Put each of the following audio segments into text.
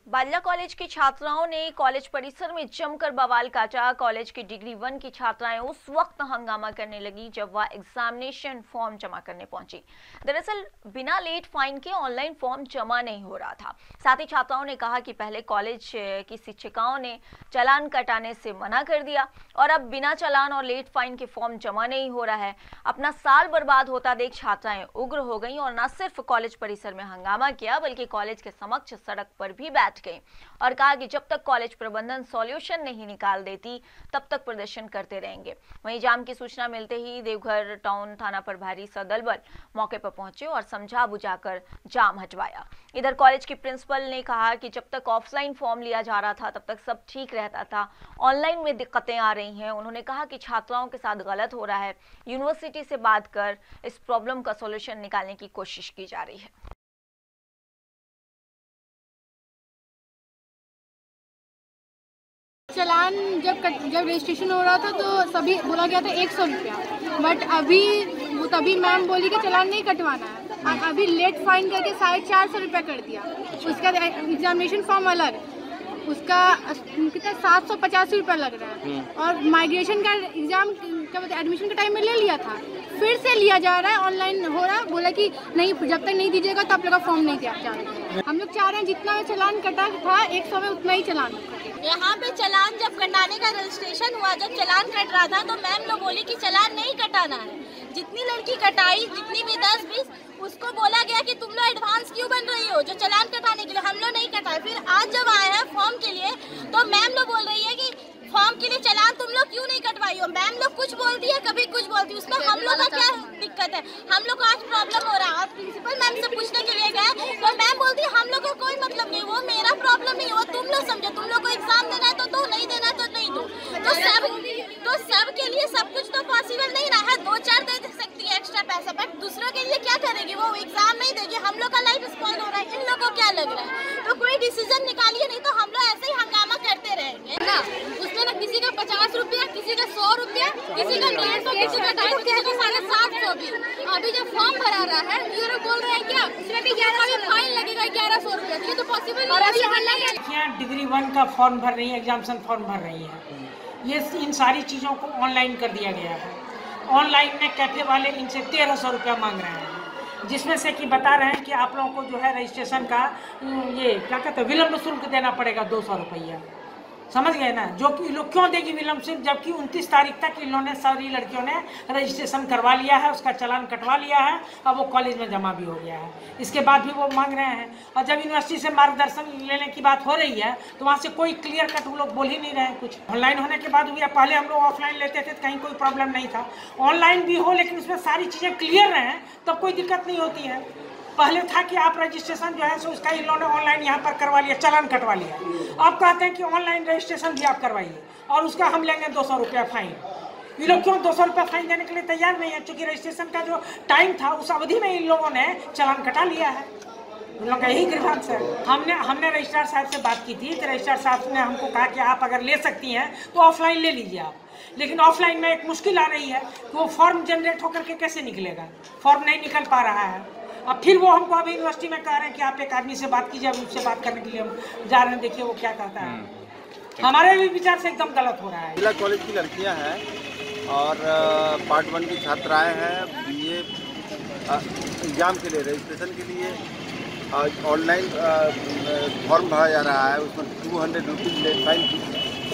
Ballia college की छात्राओं ने कॉलेज परिसर में जमकर बवाल काटा। कॉलेज की डिग्री 1 की छात्राएं उस वक्त हंगामा करने लगी जब वह एग्जामिनेशन फॉर्म जमा करने पहुंची। दरअसल बिना लेट फाइन के ऑनलाइन फॉर्म जमा नहीं हो रहा था। साथ ही छात्राओं ने कहा कि पहले कॉलेज की शिक्षिकाओं ने चालान कटाने से मना कर दिया और अब बिना चालान और लेट फाइन के फॉर्म जमा नहीं हो रहा है। अपना साल बर्बाद होता देख छात्राएं उग्र हो गई और न सिर्फ कॉलेज परिसर में हंगामा किया बल्कि कॉलेज के समक्ष सड़क पर भी बैठ गई और कहा कि जब तक कॉलेज प्रबंधन सॉल्यूशन नहीं निकाल देती तब तक प्रदर्शन करते रहेंगे। वहीं जाम की सूचना मिलते ही देवघर टाउन थाना प्रभारी सदल बल मौके पर पहुंचे और समझा बुझाकर जाम हटवाया। इधर कॉलेज की प्रिंसिपल ने कहा कि जब तक ऑफलाइन फॉर्म लिया जा रहा था तब तक सब ठीक रहता था, ऑनलाइन में दिक्कतें आ रही हैं। उन्होंने कहा कि छात्राओं के साथ गलत हो रहा है, यूनिवर्सिटी से बात कर इस प्रॉब्लम का सॉल्यूशन निकालने की कोशिश की जा रही है। चालान जब रजिस्ट्रेशन हो रहा था तो सभी बोला गया था 100 रुपया, बट तभी मैम बोली कि चालान नहीं कटवाना है। अभी लेट फाइन करके 450 रुपया कर दिया। उसका एग्जामिनेशन फॉर्म अलग, उसका कितना 785 रुपया लग रहा है। और माइग्रेशन का एग्जाम का एडमिशन के टाइम में ले लिया था, फिर से लिया जा रहा है, ऑनलाइन हो रहा है। बोला कि नहीं, जब तक नहीं दीजिएगा तो आप लोग का फॉर्म नहीं दिया जा रहा है। हम लोग चाह रहे हैं जितना चालान कटा था 100 में उतना ही चालान। यहाँ पे चालान जब कटाने का रजिस्ट्रेशन हुआ, जब चालान कट रहा था तो मैम लोग बोली कि चालान नहीं कटाना है। जितनी लड़की कटाई, जितनी भी 10-20, उसको बोला गया कि तुम लोग एडवांस क्यों बन रही हो जो चालान कटाने के लिए। हम लोग नहीं कटाए। फिर आज जब आए हैं फॉर्म के लिए तो मैम लोग बोल रही है कि फॉर्म के लिए चालान तुम लोग क्यों नहीं कटवाई हो। मैम लोग कुछ बोलती है, कभी कुछ बोलती है, उसमें हम लोग का क्या दिक्कत है। हम लोग को आज प्रॉब्लम हो रहा है और प्रिंसिपल मैम से पूछने के लिए गए तो मैम बोलती है हम लोग को कोई मतलब नहीं, वो मेरा प्रॉब्लम नहीं, वो तुम लोग समझो। तुम लोग को एग्जाम देना है तो दो, नहीं देना है तो नहीं दो। तो सब के लिए सब कुछ तो पॉसिबल नहीं रहा है। 2-4 दे सकती है एक्स्ट्रा पैसा, बट दूसरों के लिए क्या करेगी, वो एग्जाम नहीं देगी। हम लोग का लाइफ स्पॉइल हो रहा है। इन लोगों को क्या लग रहा है, तो कोई डिसीजन निकालिए, नहीं तो हम लोग ऐसे ही हंगामा करते रहेंगे ना। उसमें ना किसी का 50 रुपया, किसी का 100 रुपया, किसी का 150, किसी का 250, किसी का 750 भी। अभी जब फॉर्म भरा रहा है ये लोग बोल रहे हैं क्या इसमें भी 1100 फाइन लगेगा, 1100 रुपया। ये तो पॉसिबल नहीं है। डिग्री 1 का फॉर्म भर रही है, एग्जामिनेशन फॉर्म भर रही है, ये इन सारी चीज़ों को ऑनलाइन कर दिया गया है। ऑनलाइन में कैफे वाले इनसे 1300 रुपया मांग रहे हैं, जिसमें से कि बता रहे हैं कि आप लोगों को जो है रजिस्ट्रेशन का ये क्या कहते हैं विलम्ब शुल्क देना पड़ेगा 200 रुपया। समझ गए ना, जो कि लोग क्यों देगी विलम्ब शुल्क, जबकि 29 तारीख तक इन्होंने सारी लड़कियों ने रजिस्ट्रेशन करवा लिया है, उसका चालान कटवा लिया है, अब वो कॉलेज में जमा भी हो गया है। इसके बाद भी वो मांग रहे हैं। और जब यूनिवर्सिटी से मार्गदर्शन लेने की बात हो रही है तो वहाँ से कोई क्लियर कट वो लोग बोल ही नहीं रहे हैं कुछ। ऑनलाइन होने के बाद भी पहले हम लोग ऑफलाइन लेते थे तो कहीं कोई प्रॉब्लम नहीं था, ऑनलाइन भी हो लेकिन उसमें सारी चीज़ें क्लियर रहें तब कोई दिक्कत नहीं होती है। पहले था कि आप रजिस्ट्रेशन जो है सो उसका इन लोगों ने ऑनलाइन यहाँ पर करवा लिया, चालान कटवा लिया। अब कहते हैं कि ऑनलाइन रजिस्ट्रेशन भी आप करवाइए और उसका हम लेंगे 200 रुपया फाइन। ये लोग क्यों 200 रुपया फाइन देने के लिए तैयार नहीं है, क्योंकि रजिस्ट्रेशन का जो टाइम था उस अवधि में इन लोगों ने चालान कटा लिया है। उन लोगों का यही ग्रीवांस है। हमने रजिस्ट्रार साहब से बात की थी कि रजिस्ट्रार साहब ने हमको कहा कि आप अगर ले सकती हैं तो ऑफलाइन ले लीजिए आप, लेकिन ऑफलाइन में एक मुश्किल आ रही है कि वो फॉर्म जनरेट होकर के कैसे निकलेगा, फॉर्म नहीं निकल पा रहा है। अब फिर वो हमको अभी यूनिवर्सिटी में कह रहे हैं कि आप एक आदमी से बात कीजिए, अब उससे बात करने के लिए हम जा रहे हैं, देखिए वो क्या कहता है। हमारे भी विचार से एकदम गलत हो रहा है। जिला कॉलेज की लड़कियां हैं और पार्ट 1 की छात्राएं हैं। बीए एग्ज़ाम के लिए रजिस्ट्रेशन के लिए ऑनलाइन फॉर्म भरा जा रहा है, उसमें 200 रुपीज़ लेट फाइन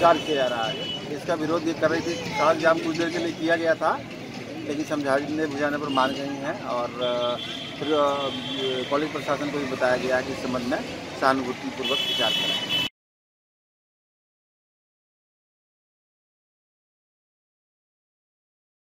चार्ज किया जा रहा है। इसका विरोध ये कर रही थी। सड़क जाम कुछ देर के लिए किया गया था लेकिन समझाने बुझाने पर मान गई हैं और फिर कॉलेज प्रशासन को भी बताया गया कि इस संबंध में सहानुभूतिपूर्वक विचार करें।